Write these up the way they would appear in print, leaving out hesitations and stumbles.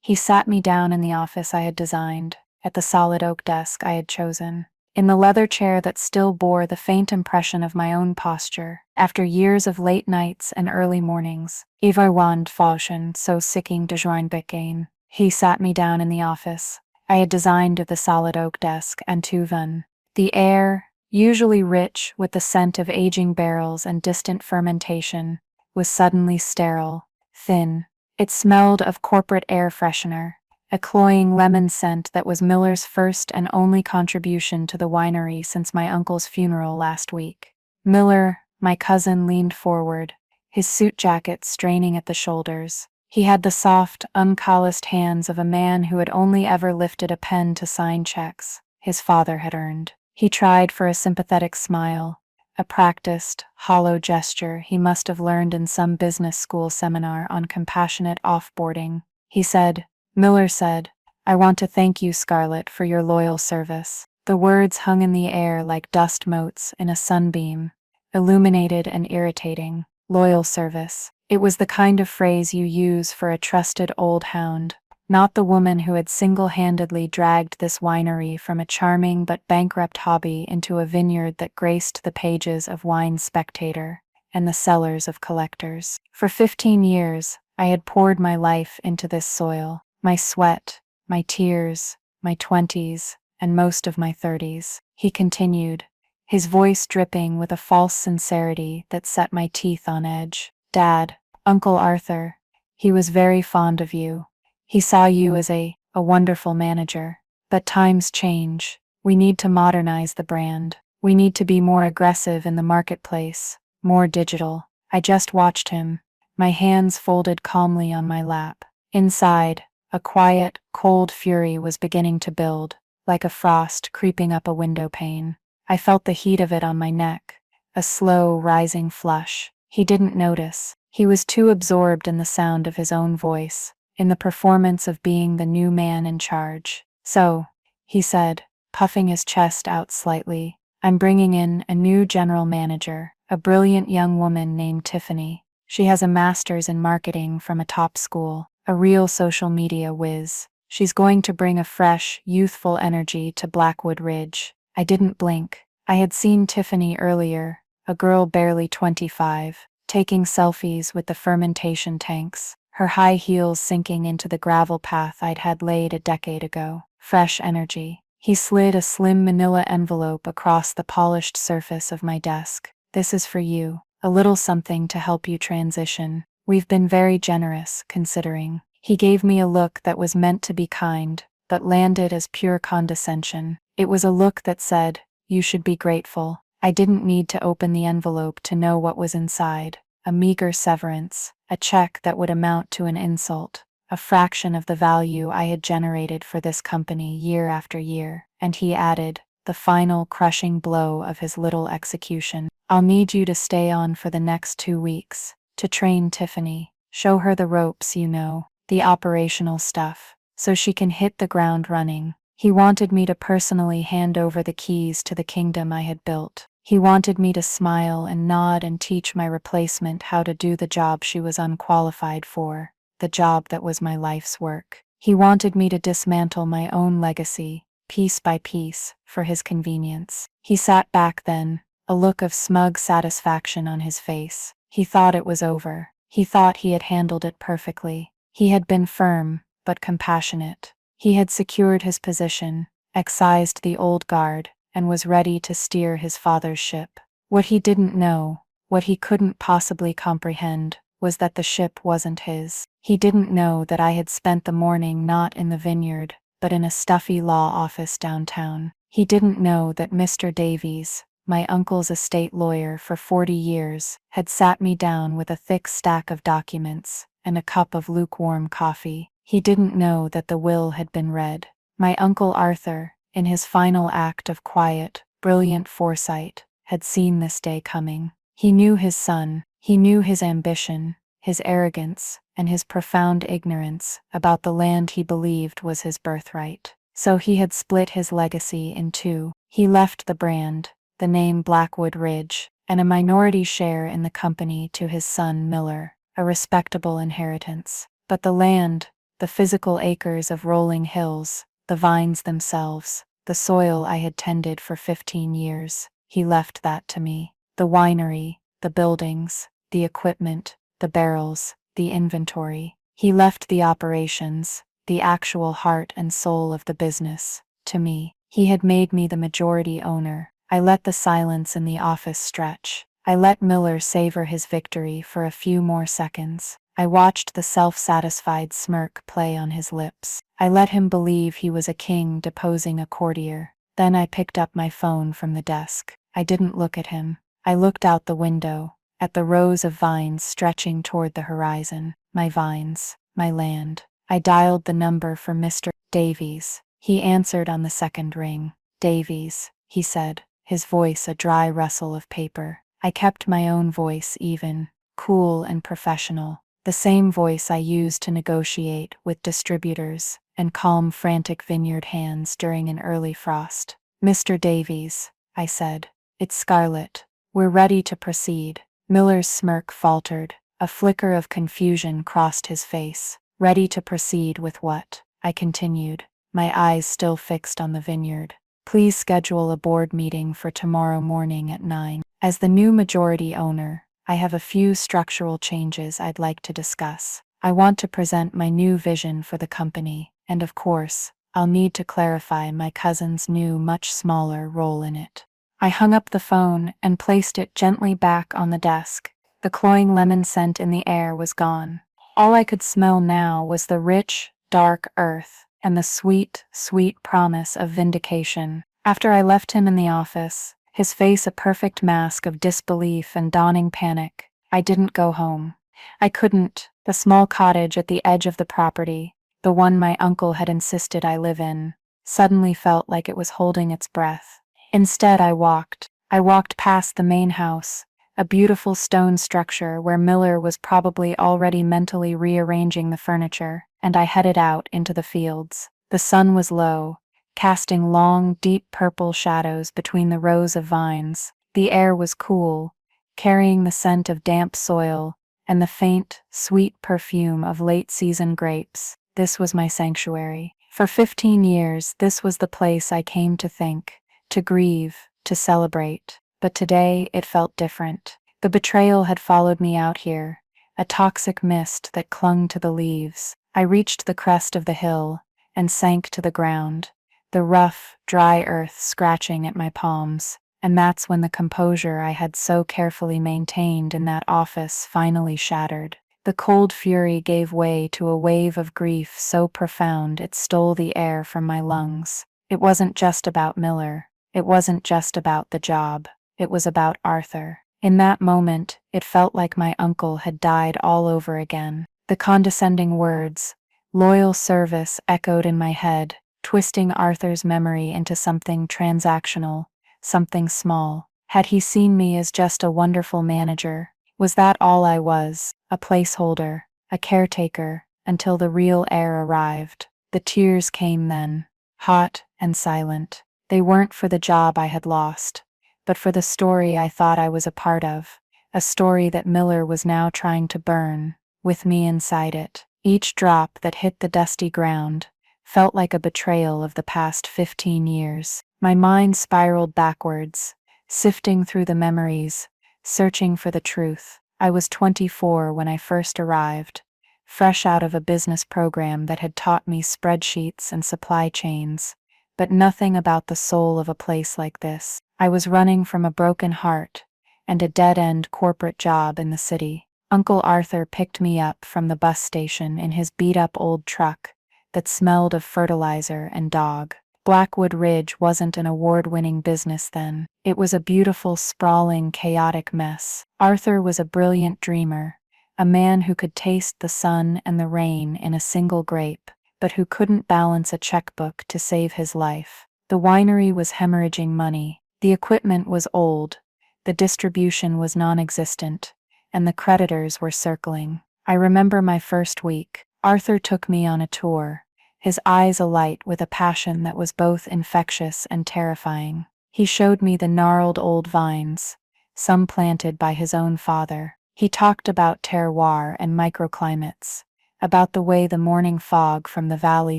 He sat me down in the office I had designed, at the solid oak desk I had chosen, in the leather chair that still bore the faint impression of my own posture, after years of late nights and early mornings. Eva wand fauschen so sicking de join becain. He sat me down in the office I had designed of the solid oak desk and tuvan. The air, usually rich with the scent of aging barrels and distant fermentation, was suddenly sterile, thin. It smelled of corporate air freshener, a cloying lemon scent that was Miller's first and only contribution to the winery since my uncle's funeral last week. Miller, my cousin, leaned forward, his suit jacket straining at the shoulders. He had the soft, uncalloused hands of a man who had only ever lifted a pen to sign checks his father had earned. He tried for a sympathetic smile, a practiced, hollow gesture he must have learned in some business school seminar on compassionate offboarding. He said, Miller said, I want to thank you, Scarlett, for your loyal service. The words hung in the air like dust motes in a sunbeam, illuminated and irritating. Loyal service. It was the kind of phrase you use for a trusted old hound, not the woman who had single-handedly dragged this winery from a charming but bankrupt hobby into a vineyard that graced the pages of Wine Spectator and the cellars of collectors. For 15 years, I had poured my life into this soil, my sweat, my tears, my 20s, and most of my 30s. He continued, his voice dripping with a false sincerity that set my teeth on edge. Dad, Uncle Arthur, he was very fond of you. He saw you as a wonderful manager. But times change. We need to modernize the brand. We need to be more aggressive in the marketplace, more digital. I just watched him, my hands folded calmly on my lap. Inside, a quiet, cold fury was beginning to build, like a frost creeping up a window pane. I felt the heat of it on my neck, a slow, rising flush. He didn't notice. He was too absorbed in the sound of his own voice, in the performance of being the new man in charge. So, he said, puffing his chest out slightly, I'm bringing in a new general manager, a brilliant young woman named Tiffany. She has a master's in marketing from a top school, a real social media whiz. She's going to bring a fresh, youthful energy to Blackwood Ridge. I didn't blink. I had seen Tiffany earlier, a girl barely 25, taking selfies with the fermentation tanks, her high heels sinking into the gravel path I'd had laid a decade ago. Fresh energy. He slid a slim manila envelope across the polished surface of my desk. This is for you, a little something to help you transition. We've been very generous, considering. He gave me a look that was meant to be kind, but landed as pure condescension. It was a look that said, you should be grateful. I didn't need to open the envelope to know what was inside. A meager severance, a check that would amount to an insult, a fraction of the value I had generated for this company year after year. And he added, the final crushing blow of his little execution. I'll need you to stay on for the next 2 weeks, to train Tiffany, show her the ropes, you know, the operational stuff, so she can hit the ground running. He wanted me to personally hand over the keys to the kingdom I had built. He wanted me to smile and nod and teach my replacement how to do the job she was unqualified for, the job that was my life's work. He wanted me to dismantle my own legacy, piece by piece, for his convenience. He sat back then, a look of smug satisfaction on his face. He thought it was over. He thought he had handled it perfectly. He had been firm, but compassionate. He had secured his position, excised the old guard, and was ready to steer his father's ship. What he didn't know, what he couldn't possibly comprehend, was that the ship wasn't his. He didn't know that I had spent the morning not in the vineyard, but in a stuffy law office downtown. He didn't know that Mr. Davies, my uncle's estate lawyer for 40 years, had sat me down with a thick stack of documents and a cup of lukewarm coffee. He didn't know that the will had been read. My Uncle Arthur, in his final act of quiet, brilliant foresight, had seen this day coming. He knew his son, he knew his ambition, his arrogance, and his profound ignorance about the land he believed was his birthright. So he had split his legacy in two. He left the brand, the name Blackwood Ridge, and a minority share in the company to his son Miller, a respectable inheritance. But the land, the physical acres of rolling hills, the vines themselves, the soil I had tended for 15 years. He left that to me. The winery, the buildings, the equipment, the barrels, the inventory. He left the operations, the actual heart and soul of the business, to me. He had made me the majority owner. I let the silence in the office stretch. I let Miller savor his victory for a few more seconds. I watched the self-satisfied smirk play on his lips. I let him believe he was a king deposing a courtier. Then I picked up my phone from the desk. I didn't look at him. I looked out the window, at the rows of vines stretching toward the horizon. My vines, my land. I dialed the number for Mr. Davies. He answered on the second ring. "Davies," he said, his voice a dry rustle of paper. I kept my own voice even, cool and professional, the same voice I used to negotiate with distributors and calm frantic vineyard hands during an early frost. "Mr. Davies," I said, "it's Scarlett. We're ready to proceed." Miller's smirk faltered. A flicker of confusion crossed his face. "Ready to proceed with what?" I continued, my eyes still fixed on the vineyard. "Please schedule a board meeting for tomorrow morning at 9. As the new majority owner, I have a few structural changes I'd like to discuss. I want to present my new vision for the company, and of course, I'll need to clarify my cousin's new, much smaller role in it." I hung up the phone and placed it gently back on the desk. The cloying lemon scent in the air was gone. All I could smell now was the rich, dark earth and the sweet, sweet promise of vindication. After I left him in the office, his face a perfect mask of disbelief and dawning panic, I didn't go home. I couldn't. The small cottage at the edge of the property, the one my uncle had insisted I live in, suddenly felt like it was holding its breath. Instead, I walked past the main house, a beautiful stone structure where Miller was probably already mentally rearranging the furniture, and I headed out into the fields. The sun was low, casting long, deep purple shadows between the rows of vines. The air was cool, carrying the scent of damp soil and the faint, sweet perfume of late-season grapes. This was my sanctuary. For 15 years, this was the place I came to think, to grieve, to celebrate. But today, it felt different. The betrayal had followed me out here, a toxic mist that clung to the leaves. I reached the crest of the hill and sank to the ground, the rough, dry earth scratching at my palms. And that's when the composure I had so carefully maintained in that office finally shattered. The cold fury gave way to a wave of grief so profound it stole the air from my lungs. It wasn't just about Miller. It wasn't just about the job. It was about Arthur. In that moment, it felt like my uncle had died all over again. The condescending words, "loyal service," echoed in my head, twisting Arthur's memory into something transactional, something small. Had he seen me as just a wonderful manager? Was that all I was? A placeholder, a caretaker, until the real heir arrived. The tears came then, hot and silent. They weren't for the job I had lost, but for the story I thought I was a part of, a story that Miller was now trying to burn, with me inside it. Each drop that hit the dusty ground felt like a betrayal of the past 15 years. My mind spiraled backwards, sifting through the memories, searching for the truth. I was 24 when I first arrived, fresh out of a business program that had taught me spreadsheets and supply chains, but nothing about the soul of a place like this. I was running from a broken heart and a dead-end corporate job in the city. Uncle Arthur picked me up from the bus station in his beat-up old truck that smelled of fertilizer and dog. Blackwood Ridge wasn't an award-winning business then. It was a beautiful, sprawling, chaotic mess. Arthur was a brilliant dreamer, a man who could taste the sun and the rain in a single grape, but who couldn't balance a checkbook to save his life. The winery was hemorrhaging money. The equipment was old, the distribution was non-existent, and the creditors were circling. I remember my first week. Arthur took me on a tour, his eyes alight with a passion that was both infectious and terrifying. He showed me the gnarled old vines, some planted by his own father. He talked about terroir and microclimates, about the way the morning fog from the valley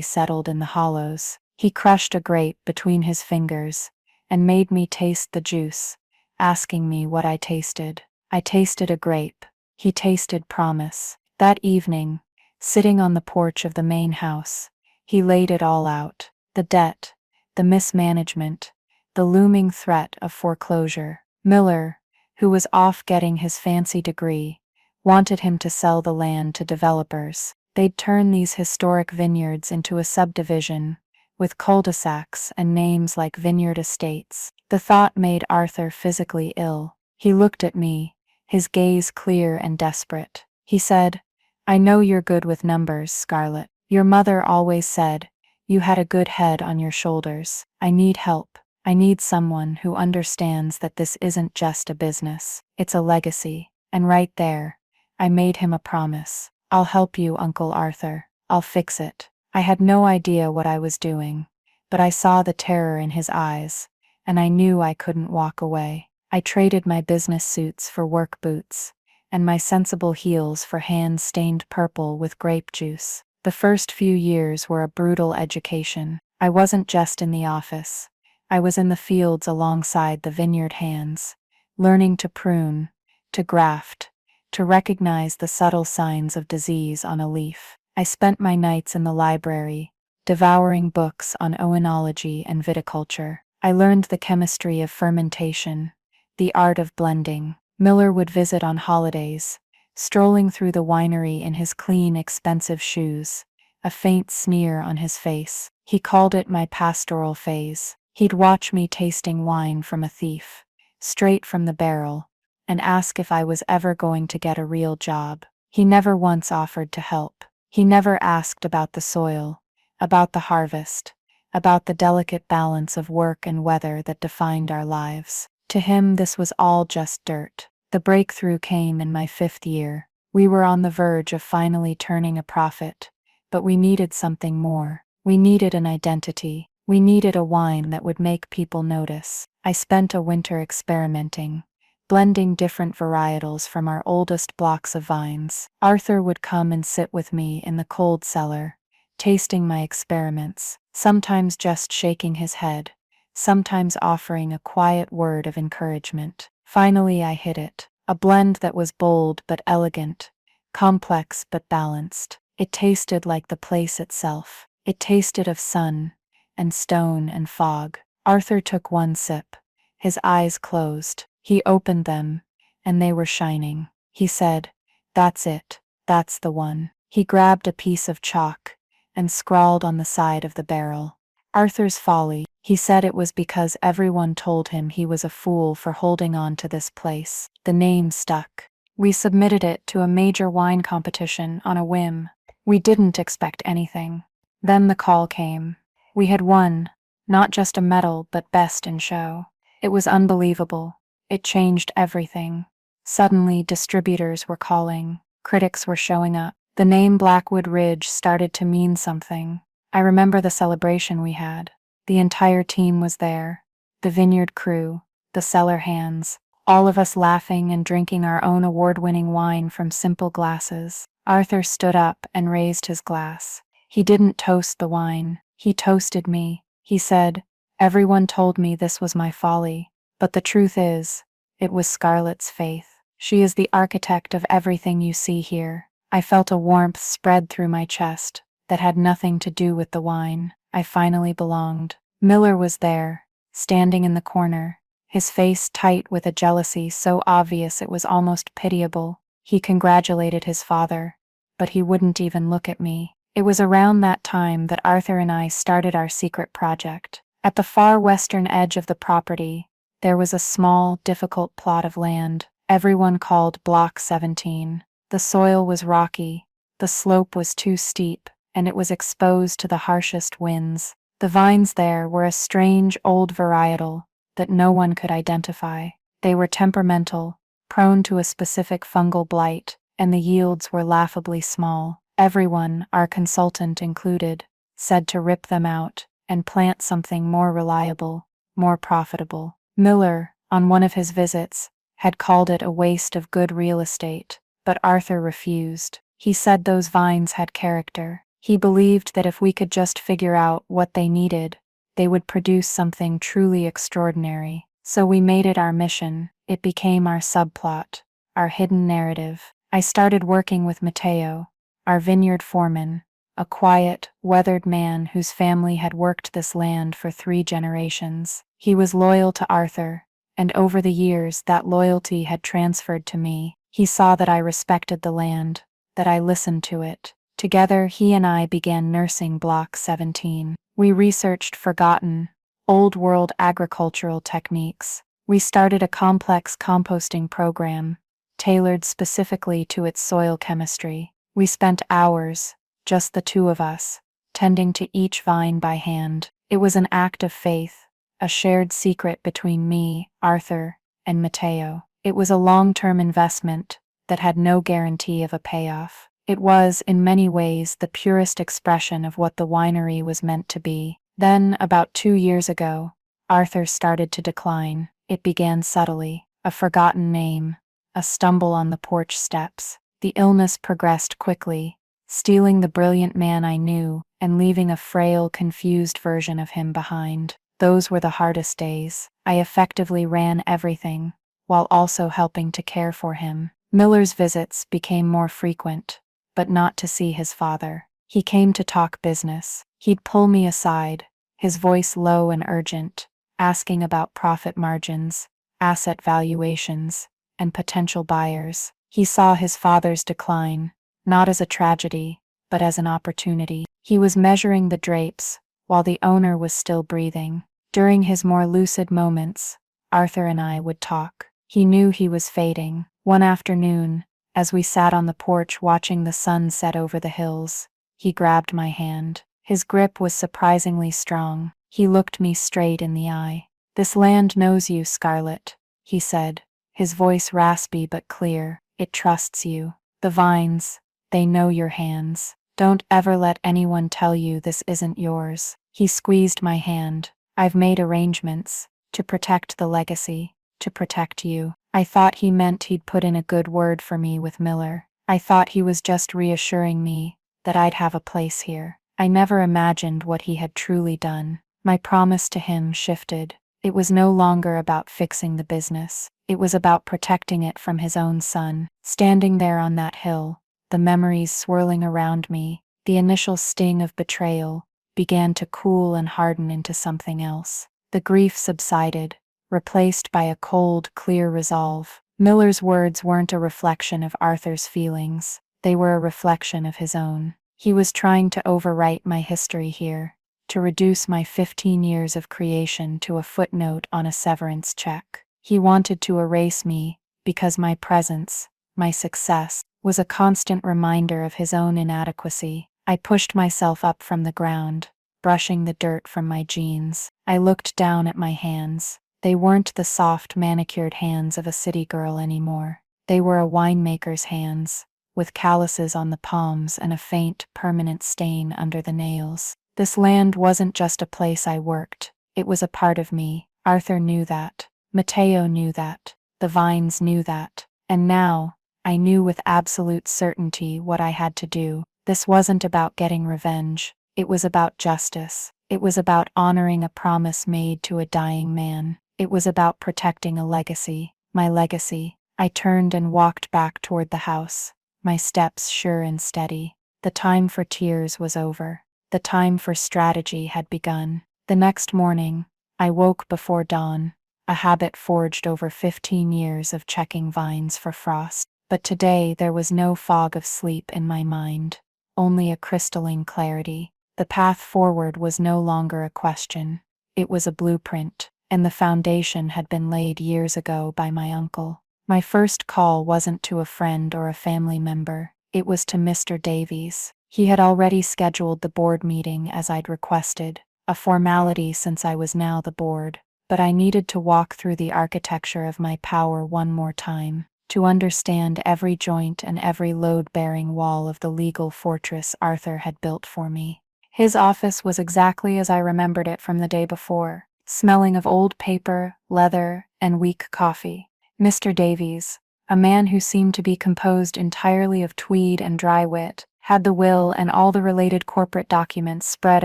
settled in the hollows. He crushed a grape between his fingers and made me taste the juice, asking me what I tasted. I tasted a grape. He tasted promise. That evening, sitting on the porch of the main house, he laid it all out. The debt, the mismanagement, the looming threat of foreclosure. Miller, who was off getting his fancy degree, wanted him to sell the land to developers. They'd turn these historic vineyards into a subdivision, with cul-de-sacs and names like Vineyard Estates. The thought made Arthur physically ill. He looked at me, his gaze clear and desperate. He said, "I know you're good with numbers, Scarlett. Your mother always said you had a good head on your shoulders. I need help. I need someone who understands that this isn't just a business, it's a legacy." And right there, I made him a promise. "I'll help you, Uncle Arthur. I'll fix it." I had no idea what I was doing, but I saw the terror in his eyes, and I knew I couldn't walk away. I traded my business suits for work boots, and my sensible heels for hands stained purple with grape juice. The first few years were a brutal education. I wasn't just in the office. I was in the fields alongside the vineyard hands, learning to prune, to graft, to recognize the subtle signs of disease on a leaf. I spent my nights in the library, devouring books on oenology and viticulture. I learned the chemistry of fermentation, the art of blending. Miller would visit on holidays, strolling through the winery in his clean, expensive shoes, a faint sneer on his face. He called it my pastoral phase. He'd watch me tasting wine from a thief, straight from the barrel, and ask if I was ever going to get a real job. He never once offered to help. He never asked about the soil, about the harvest, about the delicate balance of work and weather that defined our lives. To him, this was all just dirt. The breakthrough came in my 5th year. We were on the verge of finally turning a profit, but we needed something more. We needed an identity. We needed a wine that would make people notice. I spent a winter experimenting, blending different varietals from our oldest blocks of vines. Arthur would come and sit with me in the cold cellar, tasting my experiments, sometimes just shaking his head, sometimes offering a quiet word of encouragement. Finally, I hit it. A blend that was bold but elegant, complex but balanced. It tasted like the place itself. It tasted of sun and stone and fog. Arthur took one sip. His eyes closed. He opened them, and they were shining. He said, "That's it. That's the one." He grabbed a piece of chalk and scrawled on the side of the barrel, "Arthur's Folly." He said it was because everyone told him he was a fool for holding on to this place. The name stuck. We submitted it to a major wine competition on a whim. We didn't expect anything. Then the call came. We had won, not just a medal but best in show. It was unbelievable. It changed everything. Suddenly, distributors were calling. Critics were showing up. The name Blackwood Ridge started to mean something. I remember the celebration we had. The entire team was there. The vineyard crew, the cellar hands, all of us laughing and drinking our own award-winning wine from simple glasses. Arthur stood up and raised his glass. He didn't toast the wine. He toasted me. He said, "Everyone told me this was my folly. But the truth is, it was Scarlett's faith. She is the architect of everything you see here." I felt a warmth spread through my chest that had nothing to do with the wine. I finally belonged. Miller was there, standing in the corner, his face tight with a jealousy so obvious it was almost pitiable. He congratulated his father, but he wouldn't even look at me. It was around that time that Arthur and I started our secret project. At the far western edge of the property, there was a small, difficult plot of land everyone called Block 17. The soil was rocky, the slope was too steep, and it was exposed to the harshest winds. The vines there were a strange old varietal that no one could identify. They were temperamental, prone to a specific fungal blight, and the yields were laughably small. Everyone, our consultant included, said to rip them out and plant something more reliable, more profitable. Miller, on one of his visits, had called it a waste of good real estate, but Arthur refused. He said those vines had character. He believed that if we could just figure out what they needed, they would produce something truly extraordinary. So we made it our mission. It became our subplot, our hidden narrative. I started working with Matteo, our vineyard foreman, a quiet, weathered man whose family had worked this land for 3 generations. He was loyal to Arthur, and over the years that loyalty had transferred to me. He saw that I respected the land, that I listened to it. Together, he and I began nursing Block 17. We researched forgotten, old-world agricultural techniques. We started a complex composting program, tailored specifically to its soil chemistry. We spent hours, just the 2 of us, tending to each vine by hand. It was an act of faith, a shared secret between me, Arthur, and Matteo. It was a long-term investment that had no guarantee of a payoff. It was, in many ways, the purest expression of what the winery was meant to be. Then, about 2 years ago, Arthur started to decline. It began subtly, a forgotten name, a stumble on the porch steps. The illness progressed quickly, stealing the brilliant man I knew and leaving a frail, confused version of him behind. Those were the hardest days. I effectively ran everything, while also helping to care for him. Miller's visits became more frequent, but not to see his father. He came to talk business. He'd pull me aside, his voice low and urgent, asking about profit margins, asset valuations, and potential buyers. He saw his father's decline, not as a tragedy, but as an opportunity. He was measuring the drapes, while the owner was still breathing. During his more lucid moments, Arthur and I would talk. He knew he was fading. One afternoon, as we sat on the porch watching the sun set over the hills, he grabbed my hand. His grip was surprisingly strong. He looked me straight in the eye. "This land knows you, Scarlett," he said, his voice raspy but clear. "It trusts you. The vines, they know your hands. Don't ever let anyone tell you this isn't yours." He squeezed my hand. "I've made arrangements to protect the legacy, to protect you." I thought he meant he'd put in a good word for me with Miller. I thought he was just reassuring me that I'd have a place here. I never imagined what he had truly done. My promise to him shifted. It was no longer about fixing the business. It was about protecting it from his own son. Standing there on that hill, the memories swirling around me, the initial sting of betrayal began to cool and harden into something else. The grief subsided, replaced by a cold, clear resolve. Miller's words weren't a reflection of Arthur's feelings. They were a reflection of his own. He was trying to overwrite my history here, to reduce my 15 years of creation to a footnote on a severance check. He wanted to erase me because my presence, my success, was a constant reminder of his own inadequacy. I pushed myself up from the ground, brushing the dirt from my jeans. I looked down at my hands. They weren't the soft, manicured hands of a city girl anymore. They were a winemaker's hands, with calluses on the palms and a faint, permanent stain under the nails. This land wasn't just a place I worked. It was a part of me. Arthur knew that. Matteo knew that. The vines knew that. And now, I knew with absolute certainty what I had to do. This wasn't about getting revenge. It was about justice. It was about honoring a promise made to a dying man. It was about protecting a legacy. My legacy. I turned and walked back toward the house, my steps sure and steady. The time for tears was over. The time for strategy had begun. The next morning, I woke before dawn, a habit forged over 15 years of checking vines for frost. But today there was no fog of sleep in my mind, only a crystalline clarity. The path forward was no longer a question. It was a blueprint, and the foundation had been laid years ago by my uncle. My first call wasn't to a friend or a family member. It was to Mr. Davies. He had already scheduled the board meeting as I'd requested, a formality since I was now the board. But I needed to walk through the architecture of my power one more time, to understand every joint and every load-bearing wall of the legal fortress Arthur had built for me. His office was exactly as I remembered it from the day before, smelling of old paper, leather, and weak coffee. "Mr. Davies," a man who seemed to be composed entirely of tweed and dry wit, had the will and all the related corporate documents spread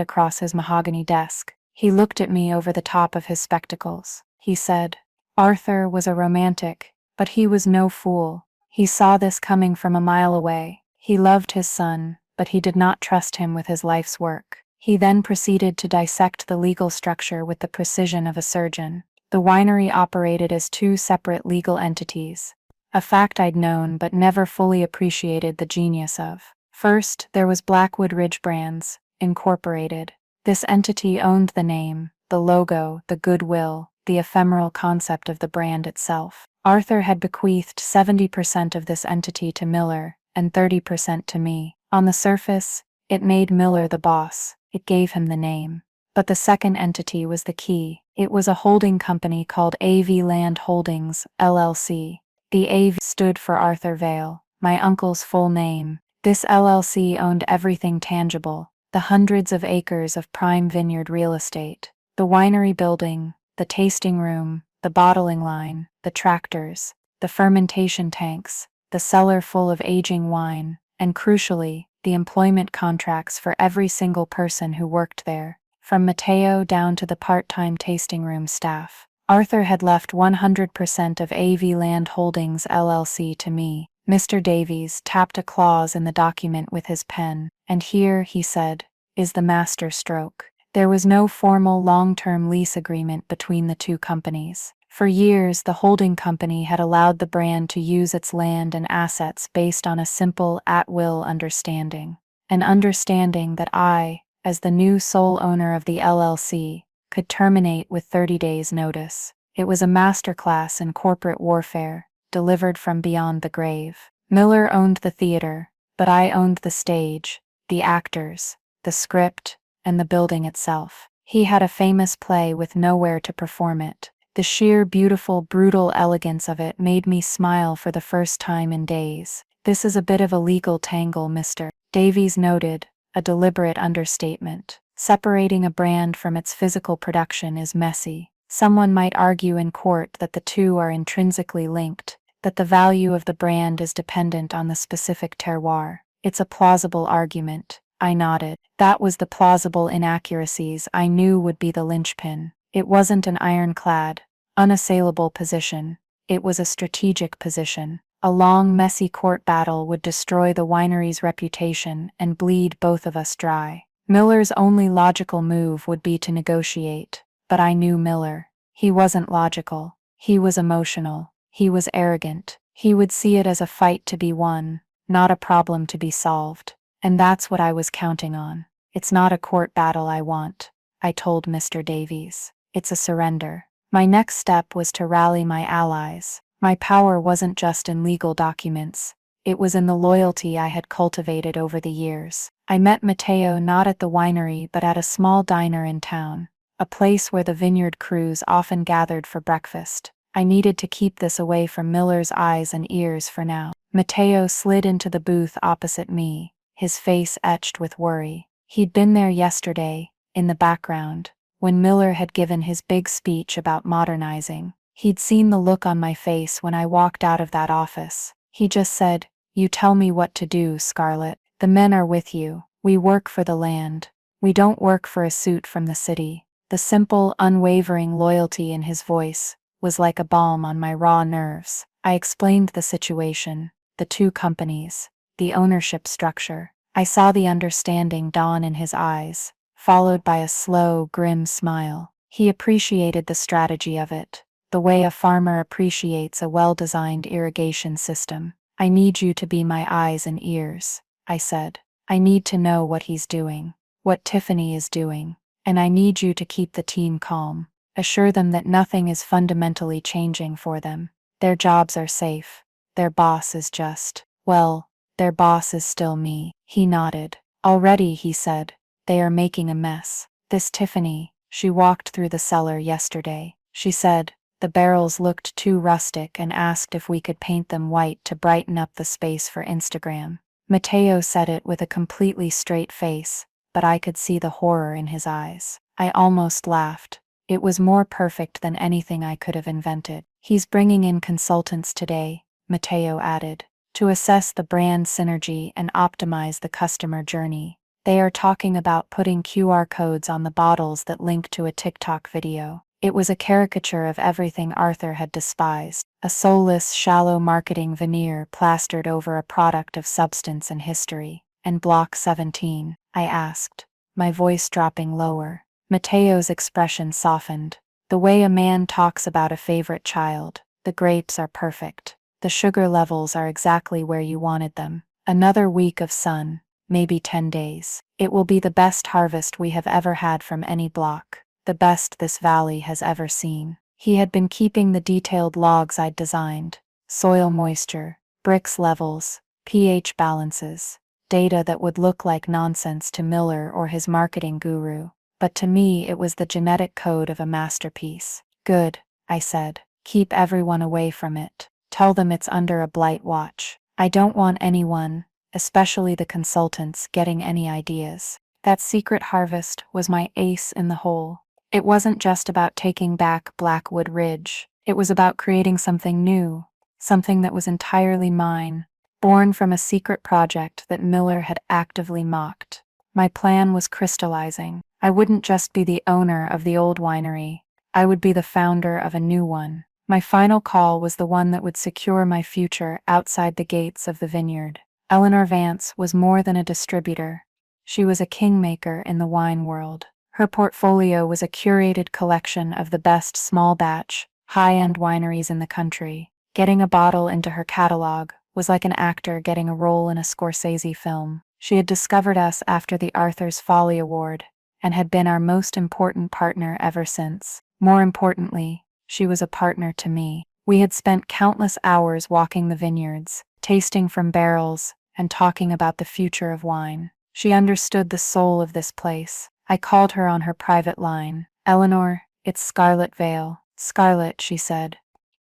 across his mahogany desk. He looked at me over the top of his spectacles. He said, "Arthur was a romantic, but he was no fool. He saw this coming from a mile away. He loved his son, but he did not trust him with his life's work." He then proceeded to dissect the legal structure with the precision of a surgeon. The winery operated as two separate legal entities, a fact I'd known but never fully appreciated the genius of. First, there was Blackwood Ridge Brands, Incorporated. This entity owned the name, the logo, the goodwill, the ephemeral concept of the brand itself. Arthur had bequeathed 70% of this entity to Miller and 30% to me. On the surface, it made Miller the boss. It gave him the name. But the second entity was the key. It was a holding company called AV Land Holdings, LLC. The AV stood for Arthur Vale, my uncle's full name. This LLC owned everything tangible, the hundreds of acres of prime vineyard real estate, the winery building, the tasting room, the bottling line, the tractors, the fermentation tanks, the cellar full of aging wine, and crucially, the employment contracts for every single person who worked there, from Mateo down to the part-time tasting room staff. Arthur had left 100% of AV Land Holdings LLC to me. Mr. Davies tapped a clause in the document with his pen, and here, he said, is the master stroke. There was no formal long-term lease agreement between the two companies. For years, the holding company had allowed the brand to use its land and assets based on a simple at-will understanding. An understanding that I, as the new sole owner of the LLC, could terminate with 30 days' notice. It was a masterclass in corporate warfare, delivered from beyond the grave. Miller owned the theater, but I owned the stage, the actors, the script, and the building itself. He had a famous play with nowhere to perform it. The sheer beautiful, brutal elegance of it made me smile for the first time in days. "This is a bit of a legal tangle, Mr. Davies noted, a deliberate understatement. Separating a brand from its physical production is messy. Someone might argue in court that the two are intrinsically linked, that the value of the brand is dependent on the specific terroir. It's a plausible argument." I nodded. That was the plausible inaccuracies I knew would be the linchpin. It wasn't an ironclad, unassailable position. It was a strategic position. A long, messy court battle would destroy the winery's reputation and bleed both of us dry. Miller's only logical move would be to negotiate, but I knew Miller. He wasn't logical. He was emotional. He was arrogant. He would see it as a fight to be won, not a problem to be solved. And that's what I was counting on. "It's not a court battle I want," I told Mr. Davies. "It's a surrender." My next step was to rally my allies. My power wasn't just in legal documents. It was in the loyalty I had cultivated over the years. I met Mateo not at the winery but at a small diner in town, a place where the vineyard crews often gathered for breakfast. I needed to keep this away from Miller's eyes and ears for now. Mateo slid into the booth opposite me, his face etched with worry. He'd been there yesterday, in the background, when Miller had given his big speech about modernizing. He'd seen the look on my face when I walked out of that office. He just said, "You tell me what to do, Scarlett. The men are with you. We work for the land. We don't work for a suit from the city." The simple, unwavering loyalty in his voice was like a balm on my raw nerves. I explained the situation, the two companies, the ownership structure. I saw the understanding dawn in his eyes, followed by a slow, grim smile. He appreciated the strategy of it, the way a farmer appreciates a well-designed irrigation system. "I need you to be my eyes and ears," I said. "I need to know what he's doing, what Tiffany is doing, and I need you to keep the team calm. Assure them that nothing is fundamentally changing for them. Their jobs are safe. Their boss is just, well, their boss is still me." He nodded. "Already," he said, "they are making a mess. This Tiffany, she walked through the cellar yesterday. She said the barrels looked too rustic and asked if we could paint them white to brighten up the space for Instagram." Mateo said it with a completely straight face, but I could see the horror in his eyes. I almost laughed. It was more perfect than anything I could have invented. "He's bringing in consultants today," Matteo added, to assess the brand synergy and optimize the customer journey. They are talking about putting QR codes on the bottles that link to a TikTok video. It was a caricature of everything Arthur had despised, a soulless, shallow marketing veneer plastered over a product of substance and history. And Block 17? I asked, my voice dropping lower. Matteo's expression softened. The way a man talks about a favorite child. The grapes are perfect. The sugar levels are exactly where you wanted them. Another week of sun, maybe 10 days. It will be the best harvest we have ever had from any block. The best this valley has ever seen. He had been keeping the detailed logs I'd designed. Soil moisture, bricks levels, pH balances. Data that would look like nonsense to Miller or his marketing guru. But to me it was the genetic code of a masterpiece. Good, I said. Keep everyone away from it. Tell them it's under a blight watch. I don't want anyone, especially the consultants, getting any ideas. That secret harvest was my ace in the hole. It wasn't just about taking back Blackwood Ridge. It was about creating something new, something that was entirely mine, born from a secret project that Miller had actively mocked. My plan was crystallizing. I wouldn't just be the owner of the old winery. I would be the founder of a new one. My final call was the one that would secure my future outside the gates of the vineyard. Eleanor Vance was more than a distributor. She was a kingmaker in the wine world. Her portfolio was a curated collection of the best small-batch, high-end wineries in the country. Getting a bottle into her catalog was like an actor getting a role in a Scorsese film. She had discovered us after the Arthur's Folly Award and had been our most important partner ever since. More importantly, she was a partner to me. We had spent countless hours walking the vineyards, tasting from barrels, and talking about the future of wine. She understood the soul of this place. I called her on her private line. Eleanor, it's Scarlet Vale. Scarlet, she said,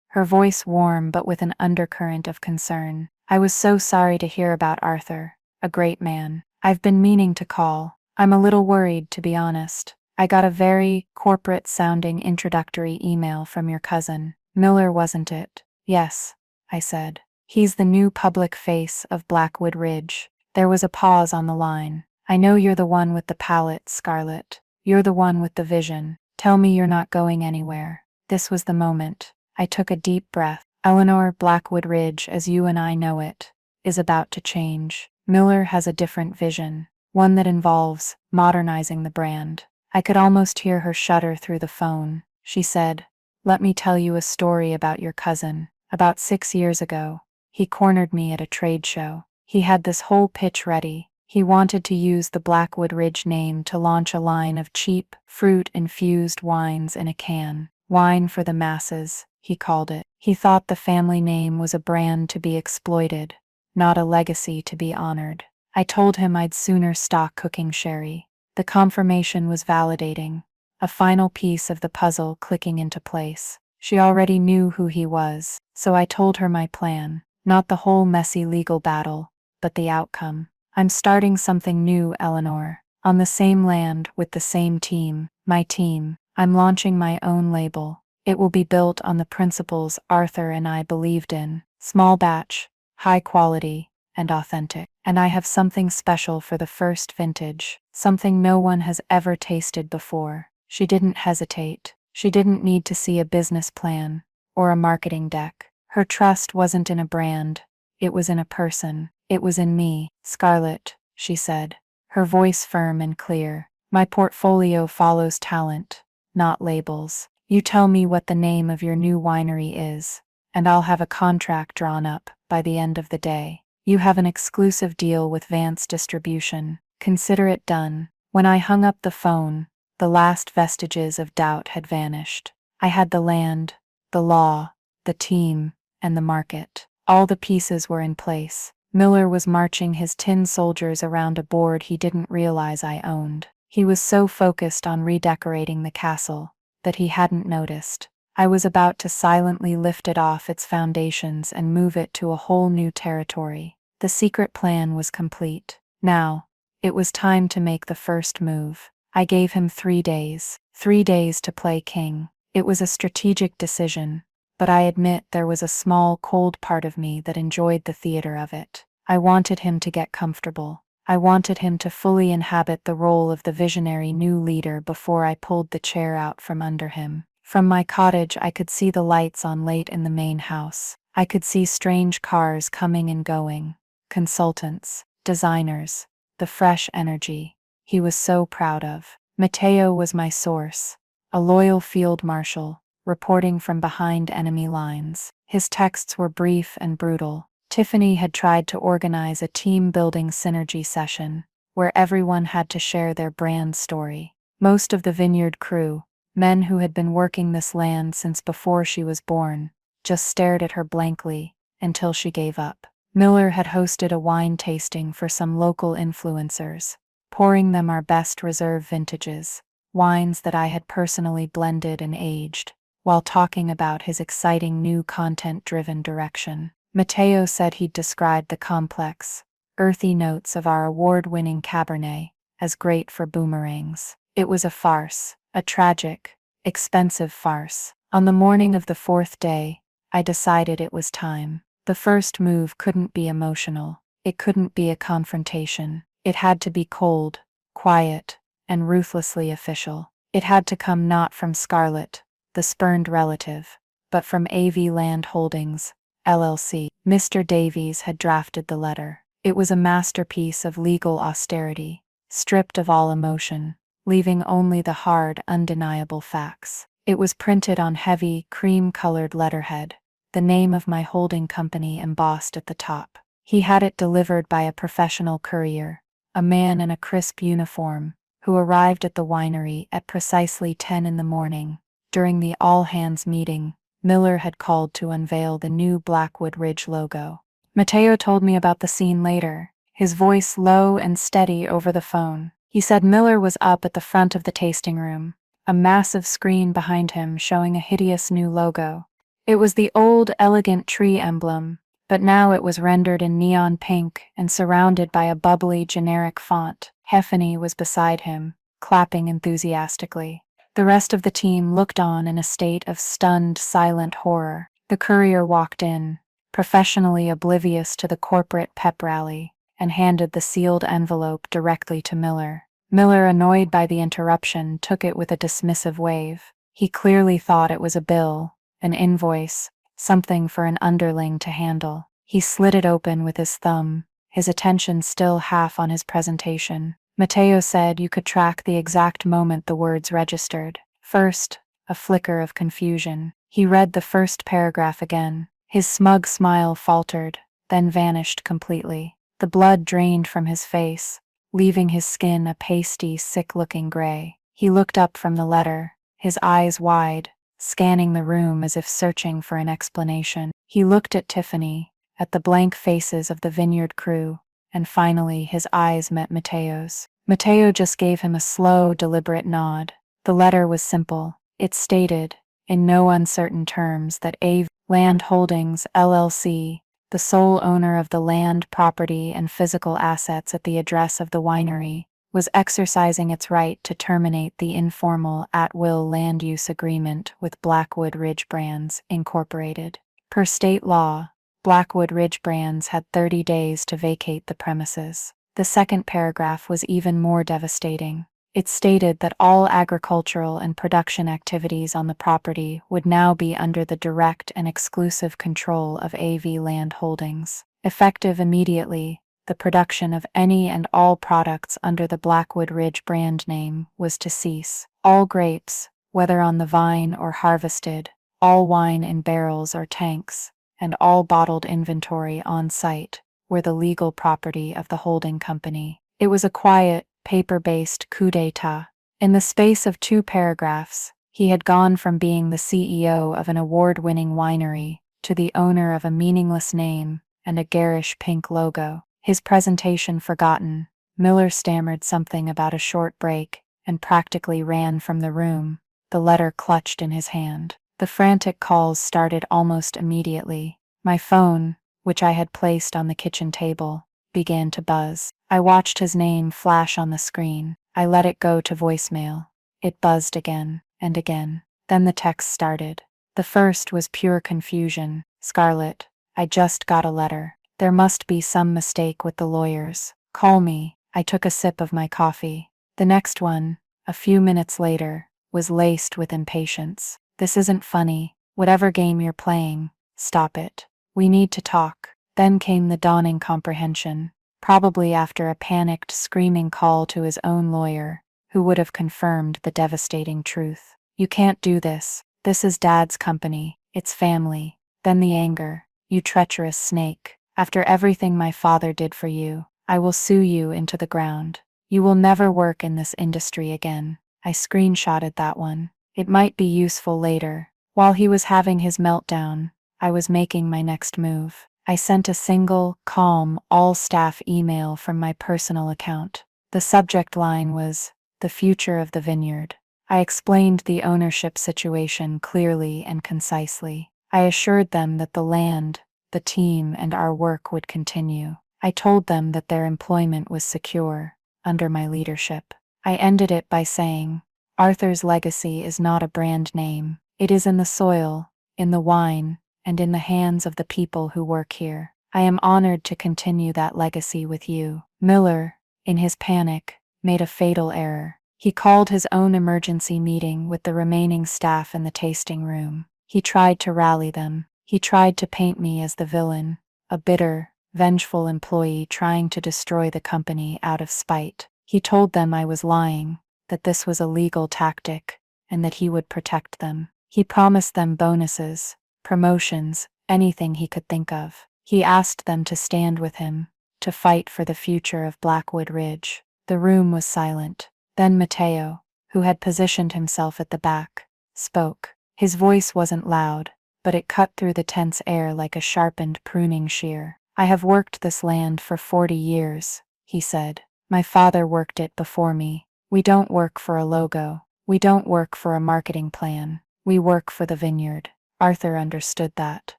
her voice warm but with an undercurrent of concern. I was so sorry to hear about Arthur. A great man. I've been meaning to call. I'm a little worried, to be honest. I got a very corporate-sounding introductory email from your cousin. Miller, wasn't it? Yes, I said. He's the new public face of Blackwood Ridge. There was a pause on the line. I know you're the one with the palette, Scarlet. You're the one with the vision. Tell me you're not going anywhere. This was the moment. I took a deep breath. Eleanor, Blackwood Ridge, as you and I know it, is about to change. Miller has a different vision, one that involves modernizing the brand. I could almost hear her shudder through the phone. She said, let me tell you a story about your cousin. About 6 years ago, he cornered me at a trade show. He had this whole pitch ready. He wanted to use the Blackwood Ridge name to launch a line of cheap, fruit-infused wines in a can. Wine for the masses, he called it. He thought the family name was a brand to be exploited, not a legacy to be honored. I told him I'd sooner stock cooking sherry. The confirmation was validating, a final piece of the puzzle clicking into place. She already knew who he was, so I told her my plan, not the whole messy legal battle, but the outcome. I'm starting something new, Eleanor, on the same land with the same team, my team. I'm launching my own label. It will be built on the principles Arthur and I believed in, small batch, high quality, and authentic. And I have something special for the first vintage, something no one has ever tasted before. She didn't hesitate. She didn't need to see a business plan or a marketing deck. Her trust wasn't in a brand. It was in a person. It was in me. Scarlet, she said, her voice firm and clear. My portfolio follows talent, not labels. You tell me what the name of your new winery is, and I'll have a contract drawn up by the end of the day. You have an exclusive deal with Vance Distribution. Consider it done. When I hung up the phone, the last vestiges of doubt had vanished. I had the land, the law, the team, and the market. All the pieces were in place. Miller was marching his tin soldiers around a board he didn't realize I owned. He was so focused on redecorating the castle that he hadn't noticed. I was about to silently lift it off its foundations and move it to a whole new territory. The secret plan was complete. Now, it was time to make the first move. I gave him 3 days. 3 days to play king. It was a strategic decision, but I admit there was a small, cold part of me that enjoyed the theater of it. I wanted him to get comfortable. I wanted him to fully inhabit the role of the visionary new leader before I pulled the chair out from under him. From my cottage, I could see the lights on late in the main house. I could see strange cars coming and going, consultants, designers, the fresh energy he was so proud of. Matteo was my source, a loyal field marshal, reporting from behind enemy lines. His texts were brief and brutal. Tiffany had tried to organize a team-building synergy session, where everyone had to share their brand story. Most of the vineyard crew, men who had been working this land since before she was born, just stared at her blankly until she gave up. Miller had hosted a wine tasting for some local influencers, pouring them our best reserve vintages, wines that I had personally blended and aged, while talking about his exciting new content-driven direction. Matteo said he'd described the complex, earthy notes of our award-winning Cabernet as great for boomerangs. It was a farce, a tragic, expensive farce. On the morning of the fourth day, I decided it was time. The first move couldn't be emotional. It couldn't be a confrontation. It had to be cold, quiet, and ruthlessly official. It had to come not from Scarlett, the spurned relative, but from AV Land Holdings, LLC. Mr. Davies had drafted the letter. It was a masterpiece of legal austerity, stripped of all emotion, leaving only the hard, undeniable facts. It was printed on heavy, cream-colored letterhead, the name of my holding company embossed at the top. He had it delivered by a professional courier, a man in a crisp uniform, who arrived at the winery at precisely 10 in the morning. During the all-hands meeting, Miller had called to unveil the new Blackwood Ridge logo. Matteo told me about the scene later, his voice low and steady over the phone. He said Miller was up at the front of the tasting room, a massive screen behind him showing a hideous new logo. It was the old, elegant tree emblem, but now it was rendered in neon pink and surrounded by a bubbly, generic font. Heffany was beside him, clapping enthusiastically. The rest of the team looked on in a state of stunned, silent horror. The courier walked in, professionally oblivious to the corporate pep rally, and handed the sealed envelope directly to Miller. Miller, annoyed by the interruption, took it with a dismissive wave. He clearly thought it was a bill, an invoice, something for an underling to handle. He slid it open with his thumb, his attention still half on his presentation. Matteo said you could track the exact moment the words registered. First, a flicker of confusion. He read the first paragraph again. His smug smile faltered, then vanished completely. The blood drained from his face, leaving his skin a pasty, sick-looking gray. He looked up from the letter, his eyes wide, scanning the room as if searching for an explanation. He looked at Tiffany, at the blank faces of the vineyard crew, and finally his eyes met Matteo's. Matteo just gave him a slow, deliberate nod. The letter was simple. It stated, in no uncertain terms, that AV Land Holdings, LLC, the sole owner of the land, property, and physical assets at the address of the winery, was exercising its right to terminate the informal at-will land use agreement with Blackwood Ridge Brands, Incorporated. Per state law, Blackwood Ridge Brands had 30 days to vacate the premises. The second paragraph was even more devastating. It stated that all agricultural and production activities on the property would now be under the direct and exclusive control of AV Land Holdings. Effective immediately, the production of any and all products under the Blackwood Ridge brand name was to cease. All grapes, whether on the vine or harvested, all wine in barrels or tanks, and all bottled inventory on site were the legal property of the holding company. It was a quiet, paper-based coup d'etat. In the space of 2 paragraphs, he had gone from being the CEO of an award-winning winery to the owner of a meaningless name and a garish pink logo. His presentation forgotten, Miller stammered something about a short break and practically ran from the room, the letter clutched in his hand. The frantic calls started almost immediately. My phone, which I had placed on the kitchen table, began to buzz. I watched his name flash on the screen. I let it go to voicemail. It buzzed again and again. Then the text started. The first was pure confusion. Scarlett, I just got a letter. There must be some mistake with the lawyers. Call me. I took a sip of my coffee. The next one, a few minutes later, was laced with impatience. This isn't funny. Whatever game you're playing, stop it. We need to talk. Then came the dawning comprehension, probably after a panicked, screaming call to his own lawyer, who would have confirmed the devastating truth. You can't do this. This is Dad's company. It's family. Then the anger. You treacherous snake. After everything my father did for you, I will sue you into the ground. You will never work in this industry again. I screenshotted that one. It might be useful later. While he was having his meltdown, I was making my next move. I sent a single, calm, all-staff email from my personal account. The subject line was, "The future of the vineyard." I explained the ownership situation clearly and concisely. I assured them that the land, the team, and our work would continue. I told them that their employment was secure, under my leadership. I ended it by saying, Arthur's legacy is not a brand name. It is in the soil, in the wine, and in the hands of the people who work here. I am honored to continue that legacy with you. Miller, in his panic, made a fatal error. He called his own emergency meeting with the remaining staff in the tasting room. He tried to rally them. He tried to paint me as the villain, a bitter, vengeful employee trying to destroy the company out of spite. He told them I was lying, that this was a legal tactic, and that he would protect them. He promised them bonuses, promotions, anything he could think of. He asked them to stand with him, to fight for the future of Blackwood Ridge. The room was silent. Then Matteo, who had positioned himself at the back, spoke. His voice wasn't loud, but it cut through the tense air like a sharpened pruning shear. I have worked this land for 40 years, he said. My father worked it before me. We don't work for a logo. We don't work for a marketing plan. We work for the vineyard. Arthur understood that.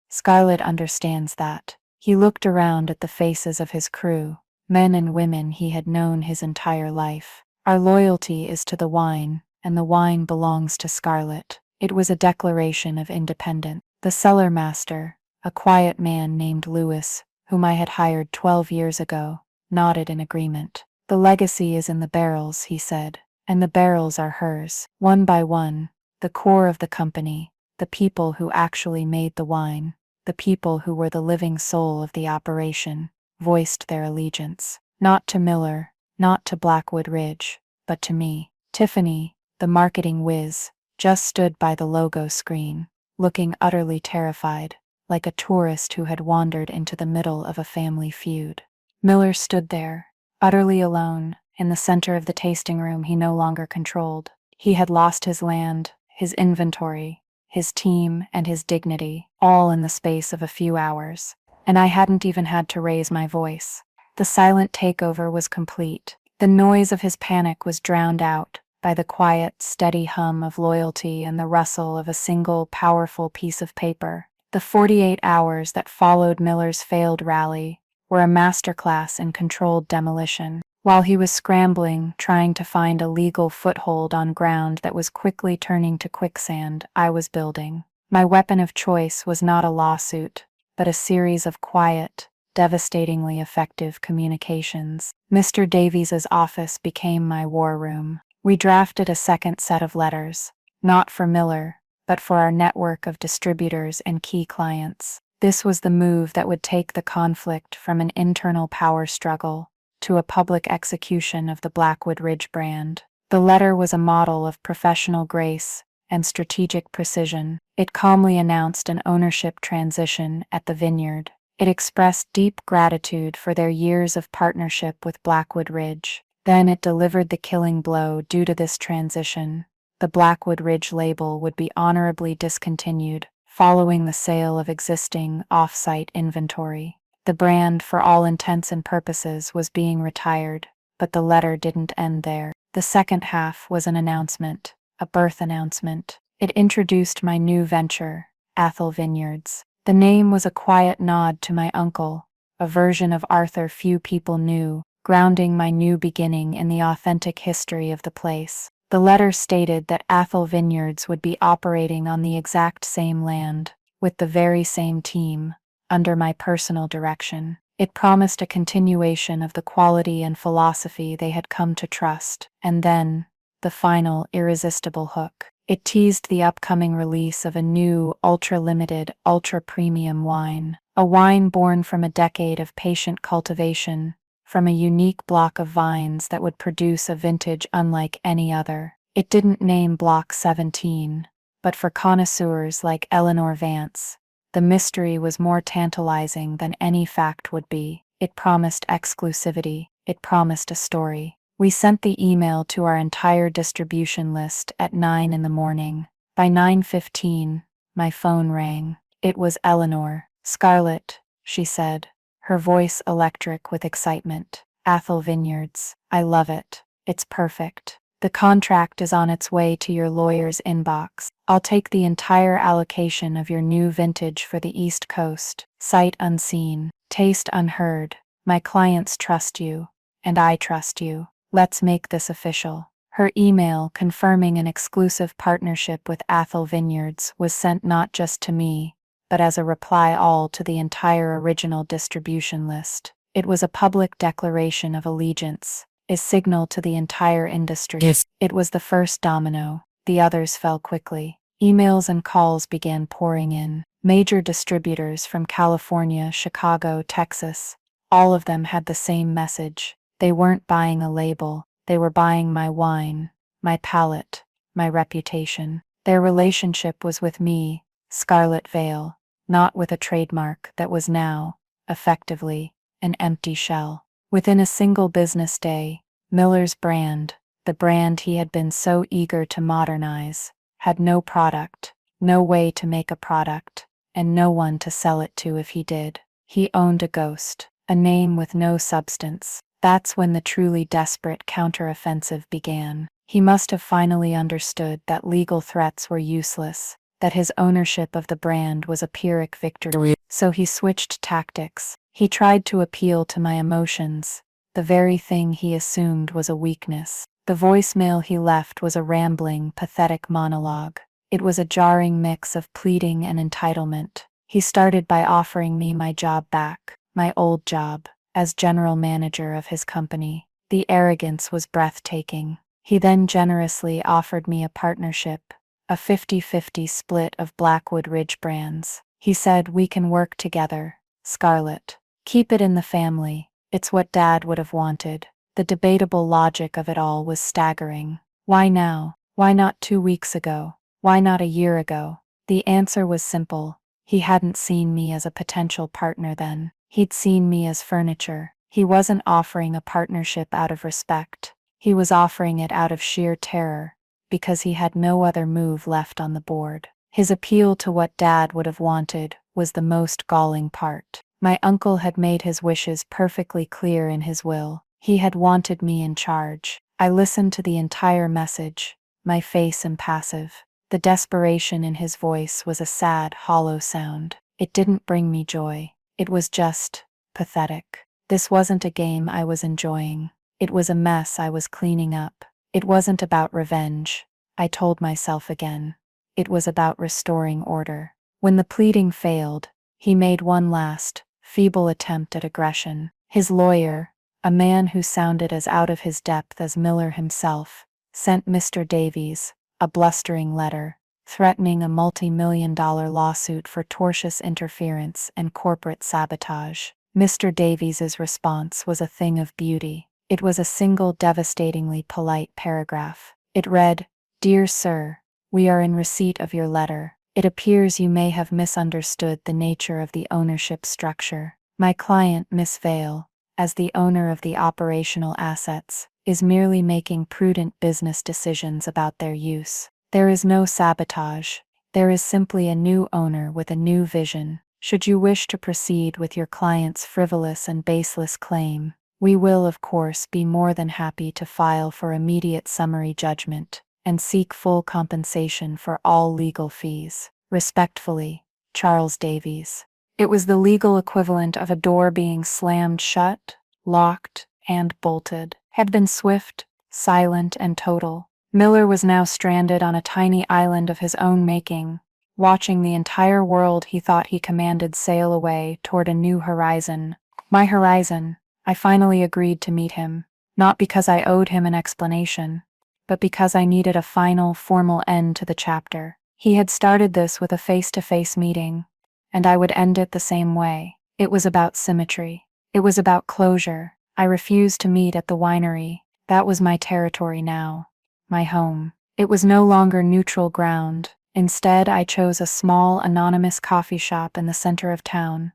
Scarlett understands that. He looked around at the faces of his crew, men and women he had known his entire life. Our loyalty is to the wine, and the wine belongs to Scarlett. It was a declaration of independence. The cellar master, a quiet man named Lewis, whom I had hired 12 years ago, nodded in agreement. The legacy is in the barrels, he said, and the barrels are hers. One by one, the core of the company, the people who actually made the wine, the people who were the living soul of the operation, voiced their allegiance. Not to Miller, not to Blackwood Ridge, but to me. Tiffany, the marketing whiz, just stood by the logo screen, looking utterly terrified, like a tourist who had wandered into the middle of a family feud. Miller stood there, utterly alone, in the center of the tasting room he no longer controlled. He had lost his land, his inventory, his team, and his dignity, all in the space of a few hours. And I hadn't even had to raise my voice. The silent takeover was complete. The noise of his panic was drowned out by the quiet, steady hum of loyalty and the rustle of a single, powerful piece of paper. The 48 hours that followed Miller's failed rally were a masterclass in controlled demolition. While he was scrambling, trying to find a legal foothold on ground that was quickly turning to quicksand, I was building. My weapon of choice was not a lawsuit, but a series of quiet, devastatingly effective communications. Mr. Davies's office became my war room. We drafted a second set of letters, not for Miller, but for our network of distributors and key clients. This was the move that would take the conflict from an internal power struggle to a public execution of the Blackwood Ridge brand. The letter was a model of professional grace and strategic precision. It calmly announced an ownership transition at the vineyard. It expressed deep gratitude for their years of partnership with Blackwood Ridge. Then it delivered the killing blow due to this transition. The Blackwood Ridge label would be honorably discontinued, following the sale of existing off-site inventory. The brand, for all intents and purposes, was being retired, but the letter didn't end there. The second half was an announcement, a birth announcement. It introduced my new venture, Athel Vineyards. The name was a quiet nod to my uncle, a version of Arthur few people knew, grounding my new beginning in the authentic history of the place. The letter stated that Athol Vineyards would be operating on the exact same land, with the very same team, under my personal direction. It promised a continuation of the quality and philosophy they had come to trust, and then, the final irresistible hook. It teased the upcoming release of a new, ultra-limited, ultra-premium wine. A wine born from a decade of patient cultivation, from a unique block of vines that would produce a vintage unlike any other. It didn't name Block 17, but for connoisseurs like Eleanor Vance, the mystery was more tantalizing than any fact would be. It promised exclusivity. It promised a story. We sent the email to our entire distribution list at 9 in the morning. By 9:15, my phone rang. It was Eleanor. "Scarlett," she said, her voice electric with excitement. "Athol Vineyards. I love it. It's perfect. The contract is on its way to your lawyer's inbox. I'll take the entire allocation of your new vintage for the East Coast. Sight unseen, taste unheard. My clients trust you, and I trust you. Let's make this official." Her email confirming an exclusive partnership with Athol Vineyards was sent not just to me, but as a reply all to the entire original distribution list. It was a public declaration of allegiance, a signal to the entire industry. Yes. It was the first domino. The others fell quickly. Emails and calls began pouring in. Major distributors from California, Chicago, Texas, all of them had the same message. They weren't buying a label, they were buying my wine, my palate, my reputation. Their relationship was with me, Scarlett Vale, not with a trademark that was now, effectively, an empty shell. Within a single business day, Miller's brand, the brand he had been so eager to modernize, had no product, no way to make a product, and no one to sell it to if he did. He owned a ghost, a name with no substance. That's when the truly desperate counteroffensive began. He must have finally understood that legal threats were useless, that his ownership of the brand was a Pyrrhic victory. So he switched tactics. He tried to appeal to my emotions, the very thing he assumed was a weakness. The voicemail he left was a rambling, pathetic monologue. It was a jarring mix of pleading and entitlement. He started by offering me my job back, my old job, as general manager of his company. The arrogance was breathtaking. He then generously offered me a partnership, a 50-50 split of Blackwood Ridge brands. He said, "We can work together, Scarlett. Keep it in the family. It's what Dad would have wanted." The debatable logic of it all was staggering. Why now? Why not 2 weeks ago? Why not a year ago? The answer was simple. He hadn't seen me as a potential partner then. He'd seen me as furniture. He wasn't offering a partnership out of respect. He was offering it out of sheer terror, because he had no other move left on the board. His appeal to what Dad would have wanted was the most galling part. My uncle had made his wishes perfectly clear in his will. He had wanted me in charge. I listened to the entire message, my face impassive. The desperation in his voice was a sad, hollow sound. It didn't bring me joy. It was just pathetic. This wasn't a game I was enjoying. It was a mess I was cleaning up. It wasn't about revenge, I told myself again. It was about restoring order. When the pleading failed, he made one last, feeble attempt at aggression. His lawyer, a man who sounded as out of his depth as Miller himself, sent Mr. Davies a blustering letter, threatening a multi-million-dollar lawsuit for tortious interference and corporate sabotage. Mr. Davies's response was a thing of beauty. It was a single devastatingly polite paragraph. It read, "Dear Sir, we are in receipt of your letter. It appears you may have misunderstood the nature of the ownership structure. My client, Miss Vale, as the owner of the operational assets, is merely making prudent business decisions about their use. There is no sabotage. There is simply a new owner with a new vision. Should you wish to proceed with your client's frivolous and baseless claim, we will, of course, be more than happy to file for immediate summary judgment and seek full compensation for all legal fees. Respectfully, Charles Davies." It was the legal equivalent of a door being slammed shut, locked, and bolted. Had been swift, silent, and total. Miller was now stranded on a tiny island of his own making, watching the entire world he thought he commanded sail away toward a new horizon. My horizon. I finally agreed to meet him, not because I owed him an explanation, but because I needed a final, formal end to the chapter. He had started this with a face-to-face meeting, and I would end it the same way. It was about symmetry. It was about closure. I refused to meet at the winery. That was my territory now. My home. It was no longer neutral ground. Instead, I chose a small, anonymous coffee shop in the center of town,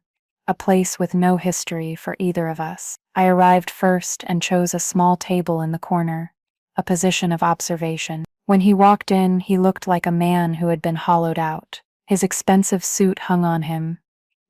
a place with no history for either of us. I arrived first and chose a small table in the corner, a position of observation. When he walked in, he looked like a man who had been hollowed out. His expensive suit hung on him,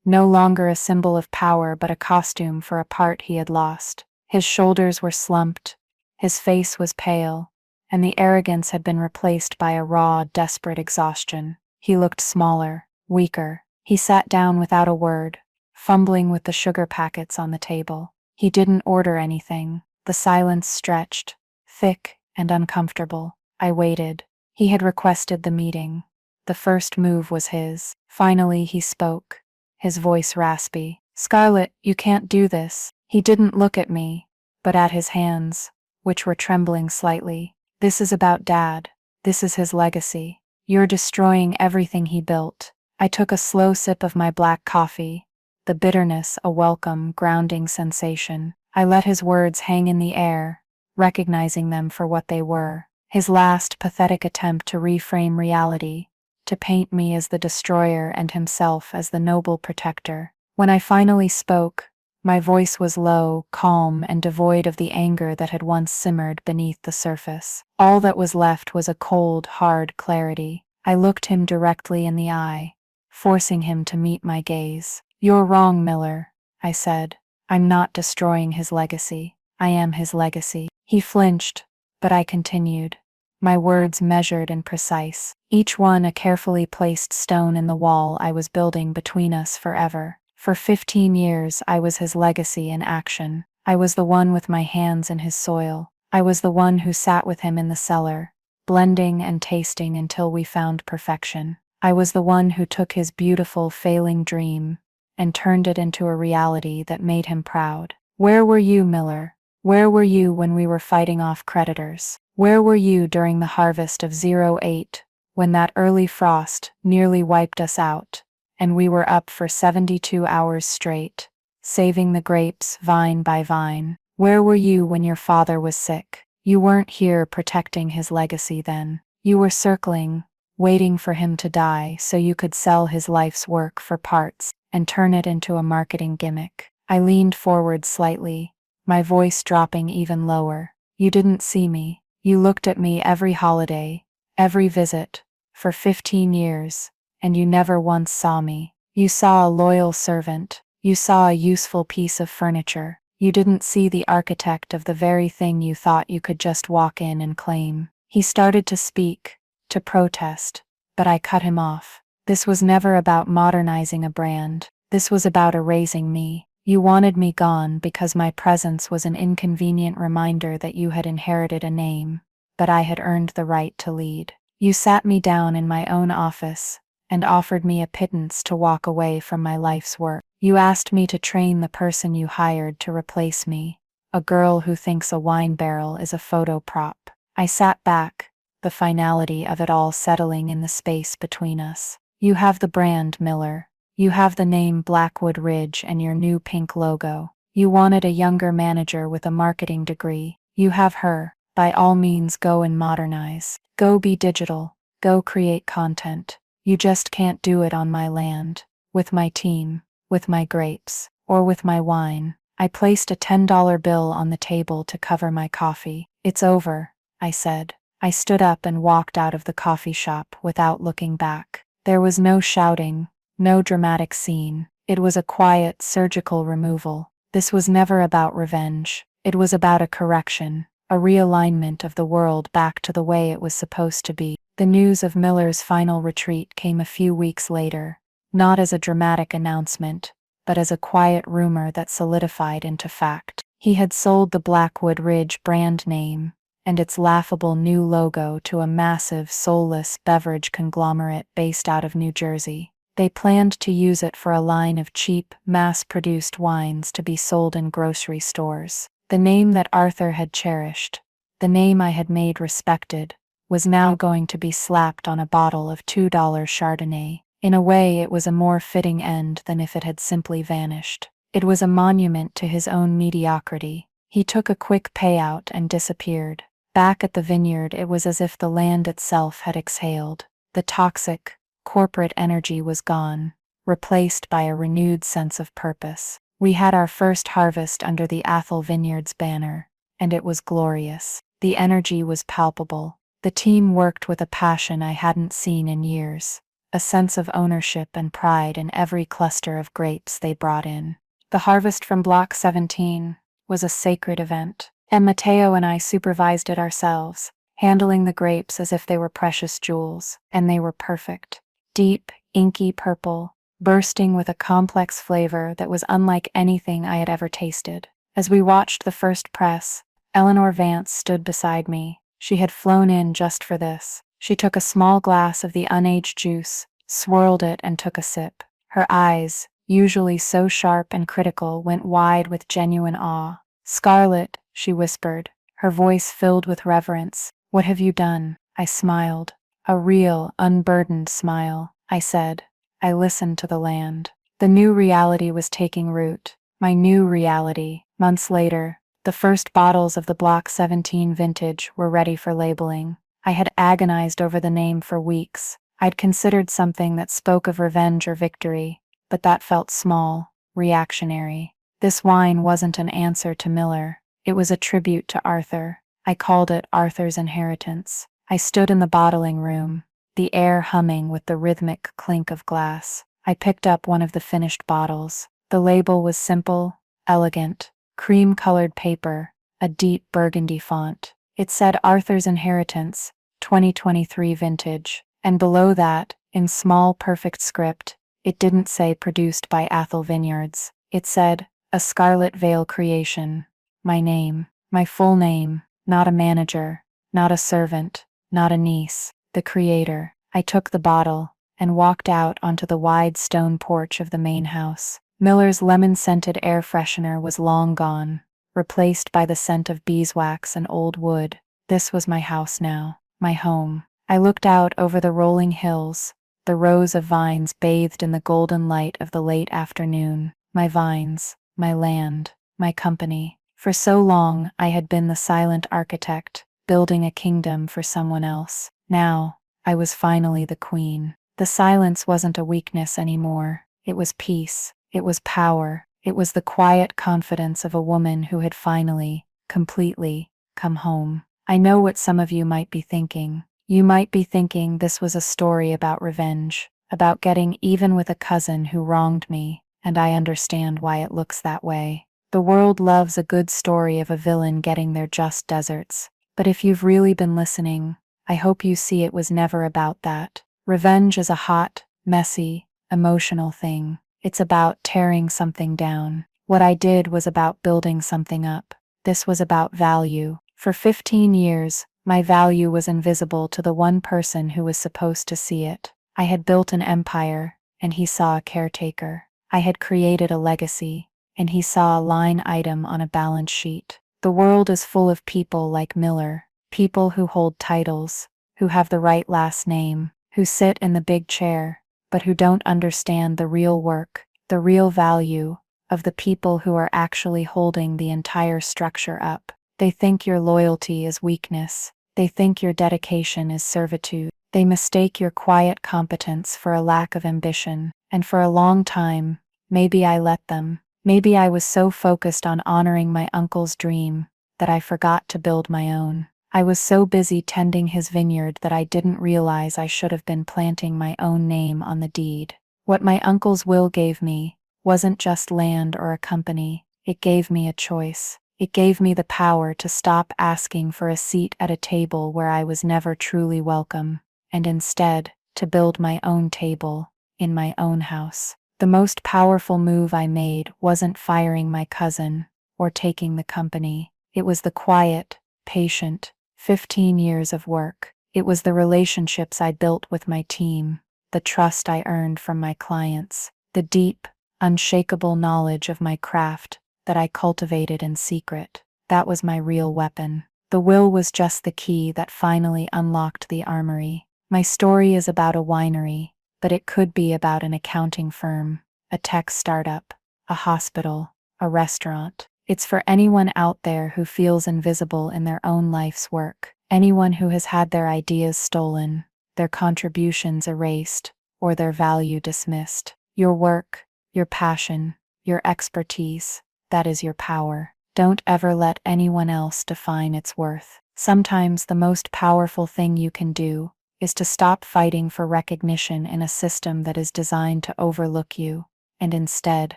no longer a symbol of power but a costume for a part he had lost. His shoulders were slumped, his face was pale, and the arrogance had been replaced by a raw, desperate exhaustion. He looked smaller, weaker. He sat down without a word, fumbling with the sugar packets on the table. He didn't order anything. The silence stretched, thick and uncomfortable. I waited. He had requested the meeting. The first move was his. Finally, he spoke, his voice raspy. "Scarlett, you can't do this." He didn't look at me, but at his hands, which were trembling slightly. "This is about Dad. This is his legacy. You're destroying everything he built." I took a slow sip of my black coffee, the bitterness a welcome, grounding sensation. I let his words hang in the air, recognizing them for what they were. His last pathetic attempt to reframe reality, to paint me as the destroyer and himself as the noble protector. When I finally spoke, my voice was low, calm, and devoid of the anger that had once simmered beneath the surface. All that was left was a cold, hard clarity. I looked him directly in the eye, forcing him to meet my gaze. "You're wrong, Miller," I said. "I'm not destroying his legacy. I am his legacy." He flinched, but I continued, my words measured and precise, each one a carefully placed stone in the wall I was building between us forever. For 15 years, I was his legacy in action. I was the one with my hands in his soil. I was the one who sat with him in the cellar, blending and tasting until we found perfection. I was the one who took his beautiful, failing dream and turned it into a reality that made him proud. Where were you, Miller? Where were you when we were fighting off creditors? Where were you during the harvest of 08, when that early frost nearly wiped us out, and we were up for 72 hours straight, saving the grapes vine by vine? Where were you when your father was sick? You weren't here protecting his legacy then. You were circling, waiting for him to die so you could sell his life's work for parts and turn it into a marketing gimmick. I leaned forward slightly, my voice dropping even lower. You didn't see me. You looked at me every holiday, every visit, for 15 years, and you never once saw me. You saw a loyal servant. You saw a useful piece of furniture. You didn't see the architect of the very thing you thought you could just walk in and claim. He started to speak, to protest, but I cut him off. This was never about modernizing a brand. This was about erasing me. You wanted me gone because my presence was an inconvenient reminder that you had inherited a name, but I had earned the right to lead. You sat me down in my own office and offered me a pittance to walk away from my life's work. You asked me to train the person you hired to replace me, a girl who thinks a wine barrel is a photo prop. I sat back, the finality of it all settling in the space between us. You have the brand, Miller. You have the name Blackwood Ridge and your new pink logo. You wanted a younger manager with a marketing degree. You have her. By all means, go and modernize. Go be digital. Go create content. You just can't do it on my land, with my team, with my grapes, or with my wine. I placed a $10 bill on the table to cover my coffee. "It's over," I said. I stood up and walked out of the coffee shop without looking back. There was no shouting, no dramatic scene. It was a quiet, surgical removal. This was never about revenge. It was about a correction, a realignment of the world back to the way it was supposed to be. The news of Miller's final retreat came a few weeks later, not as a dramatic announcement, but as a quiet rumor that solidified into fact. He had sold the Blackwood Ridge brand name, and its laughable new logo to a massive, soulless beverage conglomerate based out of New Jersey. They planned to use it for a line of cheap, mass-produced wines to be sold in grocery stores. The name that Arthur had cherished, the name I had made respected, was now going to be slapped on a bottle of $2 Chardonnay. In a way, it was a more fitting end than if it had simply vanished. It was a monument to his own mediocrity. He took a quick payout and disappeared. Back at the vineyard, it was as if the land itself had exhaled. The toxic, corporate energy was gone, replaced by a renewed sense of purpose. We had our first harvest under the Athol Vineyards banner, and it was glorious. The energy was palpable. The team worked with a passion I hadn't seen in years, a sense of ownership and pride in every cluster of grapes they brought in. The harvest from Block 17 was a sacred event, and Matteo and I supervised it ourselves, handling the grapes as if they were precious jewels, and they were perfect. Deep, inky purple, bursting with a complex flavor that was unlike anything I had ever tasted. As we watched the first press, Eleanor Vance stood beside me. She had flown in just for this. She took a small glass of the unaged juice, swirled it, and took a sip. Her eyes, usually so sharp and critical, went wide with genuine awe. "Scarlett," she whispered, her voice filled with reverence. "What have you done?" I smiled. A real, unburdened smile. I said, "I listened to the land." The new reality was taking root. My new reality. Months later, the first bottles of the Block 17 vintage were ready for labeling. I had agonized over the name for weeks. I'd considered something that spoke of revenge or victory, but that felt small, reactionary. This wine wasn't an answer to Miller. It was a tribute to Arthur. I called it Arthur's Inheritance. I stood in the bottling room, the air humming with the rhythmic clink of glass. I picked up one of the finished bottles. The label was simple, elegant, cream-colored paper, a deep burgundy font. It said Arthur's Inheritance, 2023 vintage, and below that, in small perfect script, it didn't say produced by Athol Vineyards. It said, a Scarlet Vale creation. My name, my full name, not a manager, not a servant, not a niece, the creator. I took the bottle and walked out onto the wide stone porch of the main house. Miller's lemon-scented air freshener was long gone, replaced by the scent of beeswax and old wood. This was my house now, my home. I looked out over the rolling hills, the rows of vines bathed in the golden light of the late afternoon. My vines, my land, my company. For so long, I had been the silent architect, building a kingdom for someone else. Now, I was finally the queen. The silence wasn't a weakness anymore. It was peace. It was power. It was the quiet confidence of a woman who had finally, completely, come home. I know what some of you might be thinking. You might be thinking this was a story about revenge, about getting even with a cousin who wronged me, and I understand why it looks that way. The world loves a good story of a villain getting their just deserts. But if you've really been listening, I hope you see it was never about that. Revenge is a hot, messy, emotional thing. It's about tearing something down. What I did was about building something up. This was about value. For 15 years, my value was invisible to the one person who was supposed to see it. I had built an empire, and he saw a caretaker. I had created a legacy, and he saw a line item on a balance sheet. The world is full of people like Miller, people who hold titles, who have the right last name, who sit in the big chair, but who don't understand the real work, the real value of the people who are actually holding the entire structure up. They think your loyalty is weakness. They think your dedication is servitude. They mistake your quiet competence for a lack of ambition, and for a long time, maybe I let them. Maybe I was so focused on honoring my uncle's dream that I forgot to build my own. I was so busy tending his vineyard that I didn't realize I should have been planting my own name on the deed. What my uncle's will gave me wasn't just land or a company. It gave me a choice. It gave me the power to stop asking for a seat at a table where I was never truly welcome, and instead, to build my own table, in my own house. The most powerful move I made wasn't firing my cousin or taking the company. It was the quiet, patient, 15 years of work. It was the relationships I built with my team, the trust I earned from my clients, the deep, unshakable knowledge of my craft that I cultivated in secret. That was my real weapon. The will was just the key that finally unlocked the armory. My story is about a winery, but it could be about an accounting firm, a tech startup, a hospital, a restaurant. It's for anyone out there who feels invisible in their own life's work, anyone who has had their ideas stolen, their contributions erased, or their value dismissed. Your work, your passion, your expertise, that is your power. Don't ever let anyone else define its worth. Sometimes the most powerful thing you can do is to stop fighting for recognition in a system that is designed to overlook you, and instead,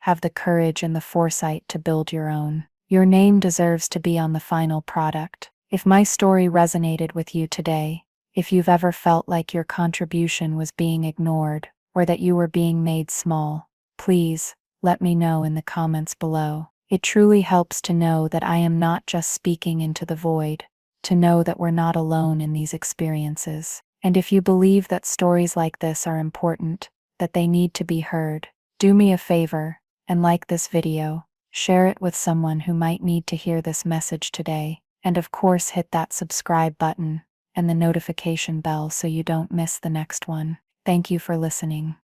have the courage and the foresight to build your own. Your name deserves to be on the final product. If my story resonated with you today, if you've ever felt like your contribution was being ignored, or that you were being made small, please, let me know in the comments below. It truly helps to know that I am not just speaking into the void, to know that we're not alone in these experiences. And if you believe that stories like this are important, that they need to be heard, do me a favor and like this video, share it with someone who might need to hear this message today, and of course hit that subscribe button and the notification bell so you don't miss the next one. Thank you for listening.